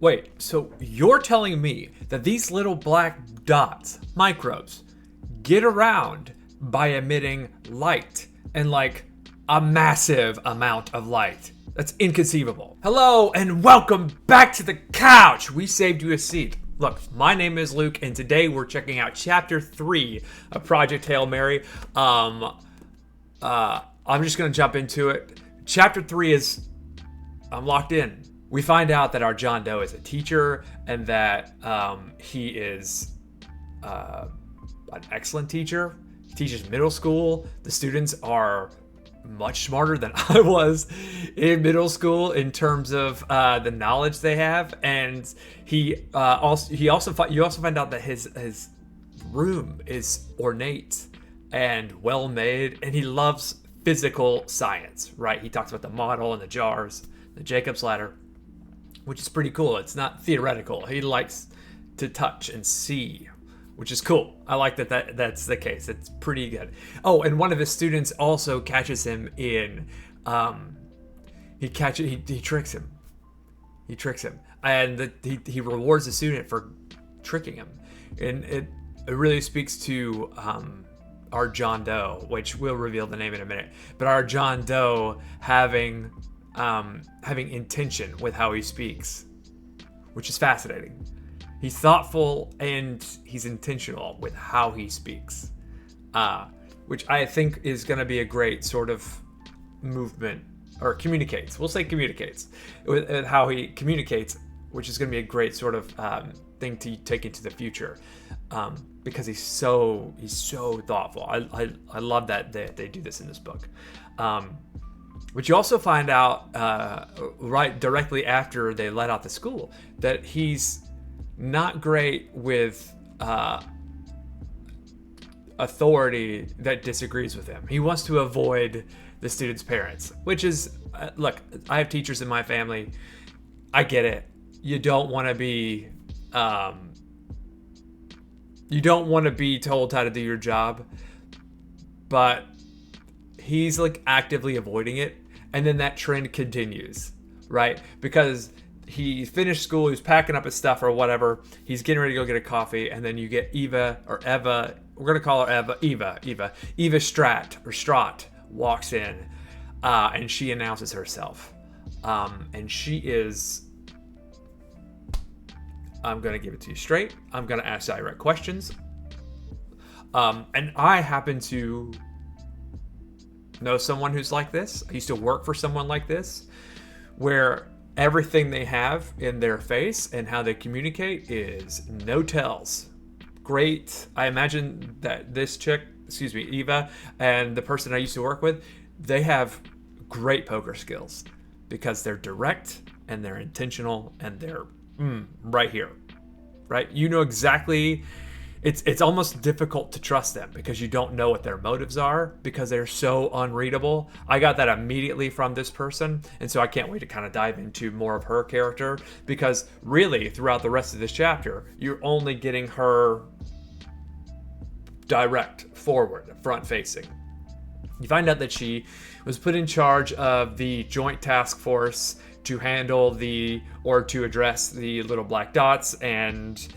Wait, so you're telling me that these little black dots, microbes, get around by emitting light and like a massive amount of light? That's inconceivable. Hello and welcome back to the couch. We saved you a seat. Look, my name is Luke and today we're checking out chapter 3 of Project Hail Mary. I'm just gonna jump into it. Chapter 3 is, I'm locked in. We find out that our John Doe is a teacher and that he is an excellent teacher. He teaches middle school. The students are much smarter than I was in middle school in terms of the knowledge they have. And you also find out that his room is ornate and well made, and he loves physical science. Right? He talks about the model and the jars, the Jacob's ladder, which is pretty cool. It's not theoretical. He likes to touch and see, which is cool. I like that's the case. It's pretty good. Oh, and one of his students also catches him in, he tricks him. He tricks him. And he rewards the student for tricking him. And it really speaks to our John Doe, which we'll reveal the name in a minute. But our John Doe having intention with how he speaks, which is fascinating. He's thoughtful and he's intentional with how he speaks, which I think is going to be a great sort of movement, or communicates. We'll say communicates with how he communicates, which is going to be a great sort of thing to take into the future, because he's so thoughtful. I love that they do this in this book. But you also find out right directly after they let out the school that he's not great with authority that disagrees with him. He wants to avoid the students' parents, which is, look, I have teachers in my family. I get it. You don't want to be told how to do your job, but he's like actively avoiding it, and then that trend continues, right? Because he finished school, he's packing up his stuff or whatever, he's getting ready to go get a coffee, and then you get Eva, we're gonna call her Eva Strat walks in, and she announces herself, and she is, I'm gonna give it to you straight, I'm gonna ask direct questions, and I happen to know someone who's like this. I used to work for someone like this, where everything they have in their face and how they communicate is no tells. Great. I imagine that this chick, Eva, and the person I used to work with, they have great poker skills because they're direct and they're intentional and they're right here, right? You know exactly. It's almost difficult to trust them because you don't know what their motives are because they're so unreadable. I got that immediately from this person, and so I can't wait to kind of dive into more of her character, because really throughout the rest of this chapter, you're only getting her direct, forward, front facing. You find out that she was put in charge of the joint task force to handle to address the little black dots and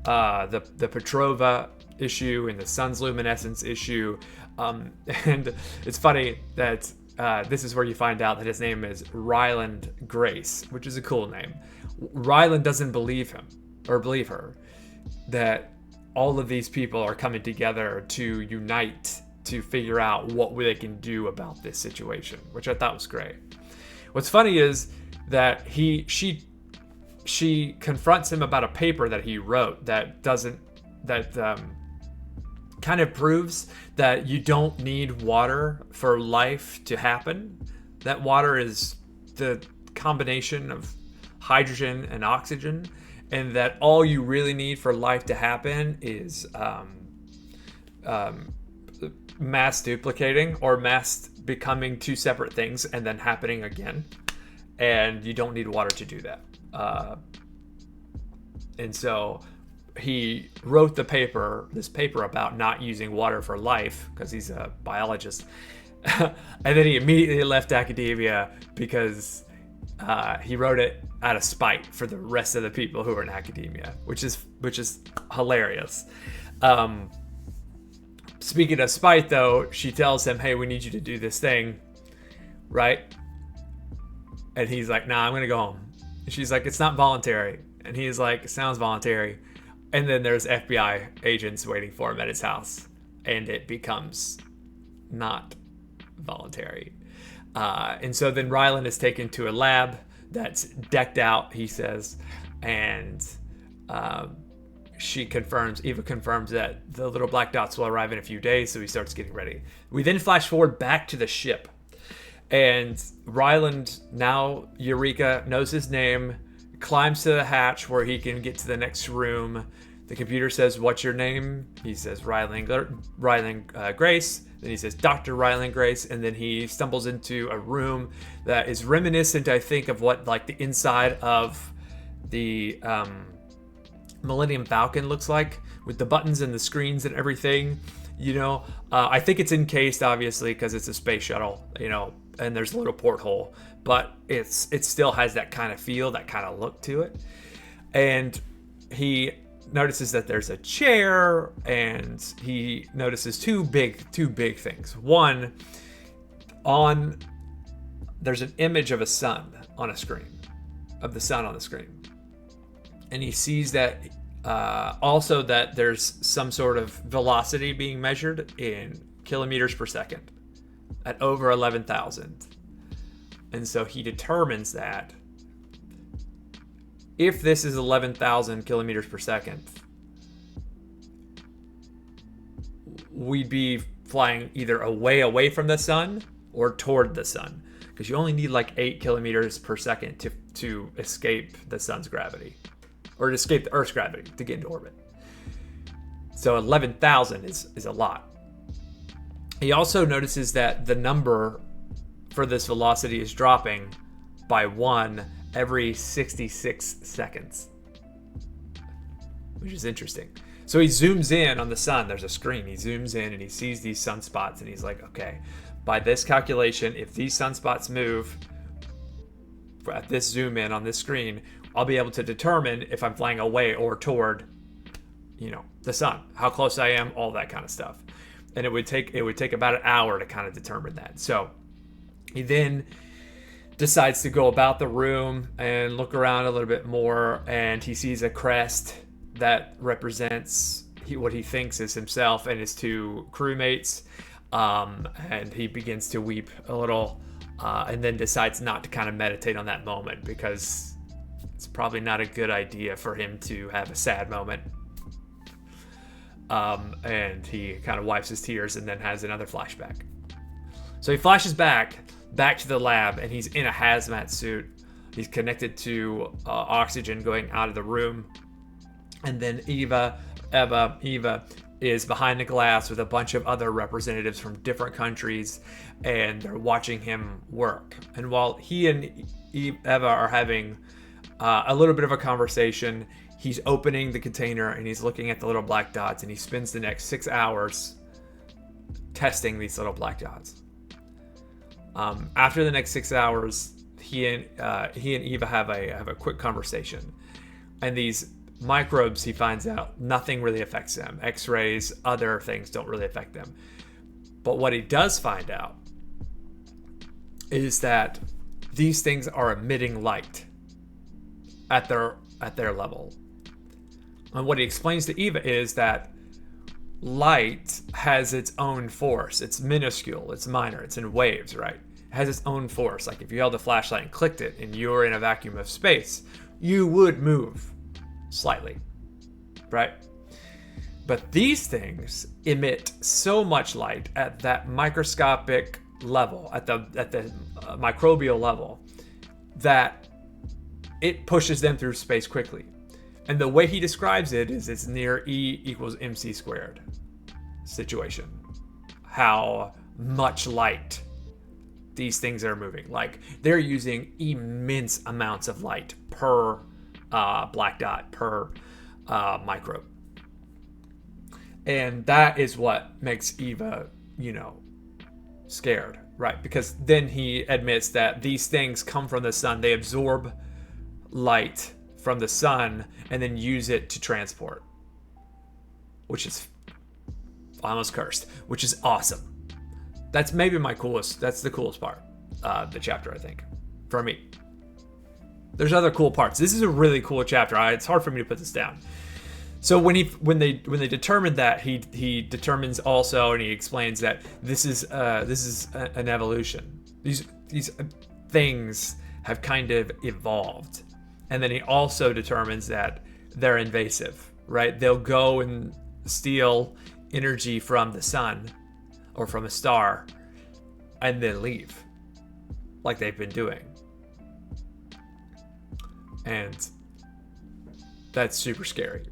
the Petrova issue and the sun's luminescence issue, and it's funny that this is where you find out that his name is Ryland Grace, which is a cool name. Ryland doesn't believe him or believe her that all of these people are coming together to unite to figure out what they can do about this situation, which I thought was great. What's funny is that she confronts him about a paper that he wrote that kind of proves that you don't need water for life to happen. That water is the combination of hydrogen and oxygen, and that all you really need for life to happen is mass duplicating or mass becoming two separate things and then happening again. And you don't need water to do that. And so he wrote this paper about not using water for life because he's a biologist. And then he immediately left academia because he wrote it out of spite for the rest of the people who are in academia, which is hilarious. Speaking of spite, though, she tells him, "Hey, we need you to do this thing," right? And he's like, "Nah, I'm gonna go home." And she's like, "It's not voluntary." And he's like, "It sounds voluntary." And then there's FBI agents waiting for him at his house, and it becomes not voluntary. And so then Ryland is taken to a lab that's decked out, he says, and Eva confirms that the little black dots will arrive in a few days, so he starts getting ready. We then flash forward back to the ship, and Ryland, now Eureka, knows his name, climbs to the hatch where he can get to the next room. The computer says, "What's your name?" He says, Ryland Grace. Then he says, "Dr. Ryland Grace." And then he stumbles into a room that is reminiscent, I think, of what like the inside of the Millennium Falcon looks like, with the buttons and the screens and everything. I think it's encased, obviously, because it's a space shuttle, and there's a little porthole, but it still has that kind of feel, that kind of look to it. And he notices that there's a chair, and he notices two big things. One, there's an image of a sun on a screen, of the sun on the screen, and he sees that also that there's some sort of velocity being measured in kilometers per second at over 11,000. And so he determines that if this is 11,000 kilometers per second, we'd be flying either away from the sun or toward the sun, because you only need like 8 kilometers per second to escape the sun's gravity, or to escape the Earth's gravity to get into orbit. So 11,000 is a lot. He also notices that the number for this velocity is dropping by 1 every 66 seconds, which is interesting. So he zooms in on the sun. There's a screen. He zooms in and he sees these sunspots, and he's like, okay, by this calculation, if these sunspots move at this zoom in on this screen, I'll be able to determine if I'm flying away or toward, the sun, how close I am, all that kind of stuff. And it would take about an hour to kind of determine that. So he then decides to go about the room and look around a little bit more, and he sees a crest that represents what he thinks is himself and his 2 crewmates, and he begins to weep a little, and then decides not to kind of meditate on that moment, because it's probably not a good idea for him to have a sad moment. And he kind of wipes his tears and then has another flashback. So he flashes back to the lab, and he's in a hazmat suit. He's connected to oxygen going out of the room. And then Eva is behind the glass with a bunch of other representatives from different countries, and they're watching him work. And while he and Eva are having a little bit of a conversation, he's opening the container and he's looking at the little black dots, and he spends the next 6 hours testing these little black dots. After the next 6 hours, he and Eva have a quick conversation, and these microbes, he finds out, nothing really affects them. X-rays, other things don't really affect them. But what he does find out is that these things are emitting light at their level. And what he explains to Eva is that light has its own force. It's minuscule, it's minor, it's in waves, right? It has its own force. Like if you held a flashlight and clicked it and you were in a vacuum of space, you would move slightly, right? But these things emit so much light at that microscopic level, at the microbial level, that it pushes them through space quickly. And the way he describes it is it's near E equals mc squared situation. How much light these things are moving. Like they're using immense amounts of light per black dot, per microbe. And that is what makes Eva, scared. Right, because then he admits that these things come from the sun. They absorb light from the sun and then use it to transport, which is almost cursed, which is awesome. That's maybe that's the coolest part of the chapter, I think, for me. There's other cool parts. This is a really cool chapter. It's hard for me to put this down. So when they determined that, he determines also, and he explains that this is an evolution. These things have kind of evolved, and then he also determines that they're invasive, right? They'll go and steal energy from the sun or from a star, and then leave, like they've been doing, and that's super scary.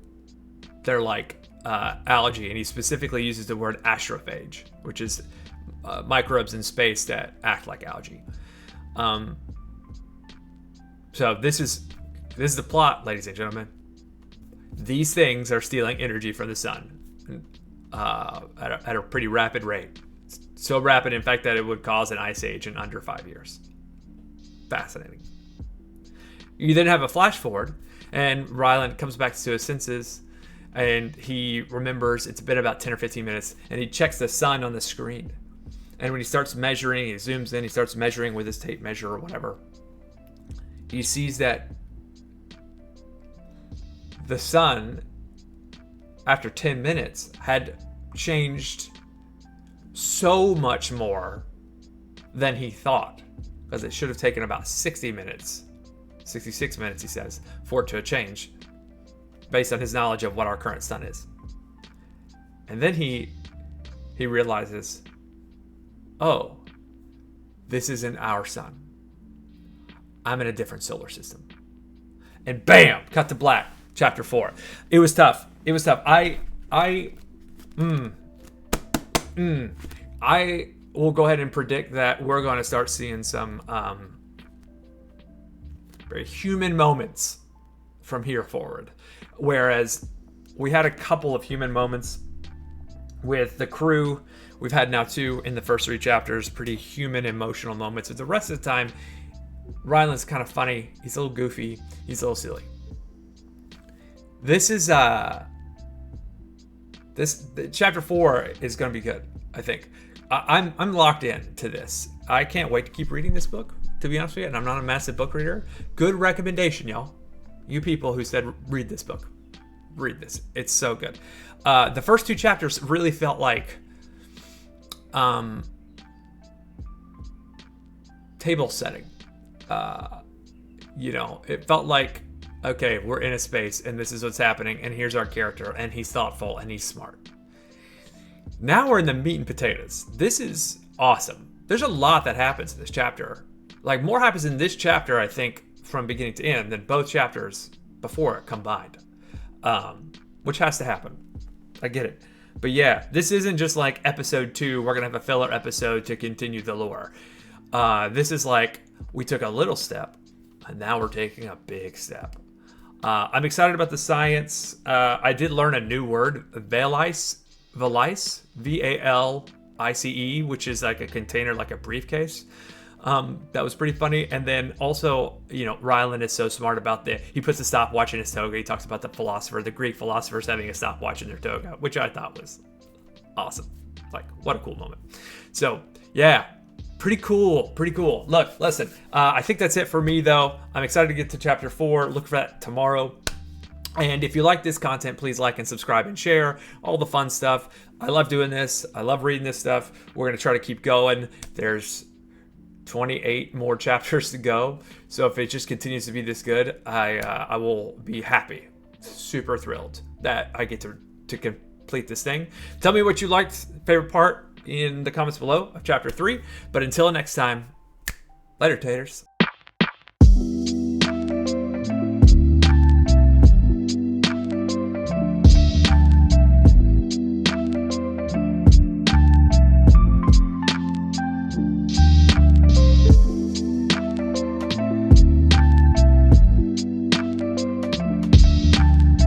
They're like algae, and he specifically uses the word astrophage, which is microbes in space that act like algae. So this is the plot, ladies and gentlemen. These things are stealing energy from the sun at a pretty rapid rate. So rapid, in fact, that it would cause an ice age in under 5 years. Fascinating. You then have a flash forward, and Ryland comes back to his senses. And he remembers it's been about 10 or 15 minutes, and he checks the sun on the screen. And when he starts measuring, he zooms in, he starts measuring with his tape measure or whatever. He sees that the sun, after 10 minutes, had changed so much more than he thought. Because it should have taken about 60 minutes, 66 minutes, he says, for it to change, based on his knowledge of what our current sun is. And then he realizes, oh, this isn't our sun. I'm in a different solar system. And bam, cut to black, chapter 4. It was tough. I will go ahead and predict that we're going to start seeing some very human moments from here forward. Whereas we had a couple of human moments with the crew. We've had now 2 in the first 3 chapters, pretty human, emotional moments. But the rest of the time, Ryland's kind of funny. He's a little goofy. He's a little silly. This is chapter 4 is going to be good, I think. I'm locked in to this. I can't wait to keep reading this book, to be honest with you. And I'm not a massive book reader. Good recommendation, y'all. You people who said read this book, read this. It's so good. The first 2 chapters really felt like table setting. It felt like, okay, we're in a space and this is what's happening, and here's our character, and he's thoughtful and he's smart. Now we're in the meat and potatoes. This is awesome. There's a lot that happens in this chapter. Like, more happens in this chapter, I think, from beginning to end than both chapters before it combined, which has to happen. I get it. But yeah, this isn't just like episode 2, we're going to have a filler episode to continue the lore. This is like, we took a little step, and now we're taking a big step. I'm excited about the science. I did learn a new word, Valice, V-A-L-I-C-E, which is like a container, like a briefcase. That was pretty funny. And then also, Ryland is so smart about he puts a stopwatch in his toga. He talks about the Greek philosophers having a stopwatch in their toga, which I thought was awesome. Like, what a cool moment. So yeah, pretty cool. Look, listen, I think that's it for me though. I'm excited to get to chapter 4. Look for that tomorrow. And if you like this content, please like and subscribe and share all the fun stuff. I love doing this. I love reading this stuff. We're going to try to keep going. There's 28 more chapters to go. So if it just continues to be this good, I will be happy. Super thrilled that I get to complete this thing. Tell me what you liked, favorite part, in the comments below of chapter 3. But until next time, later, taters.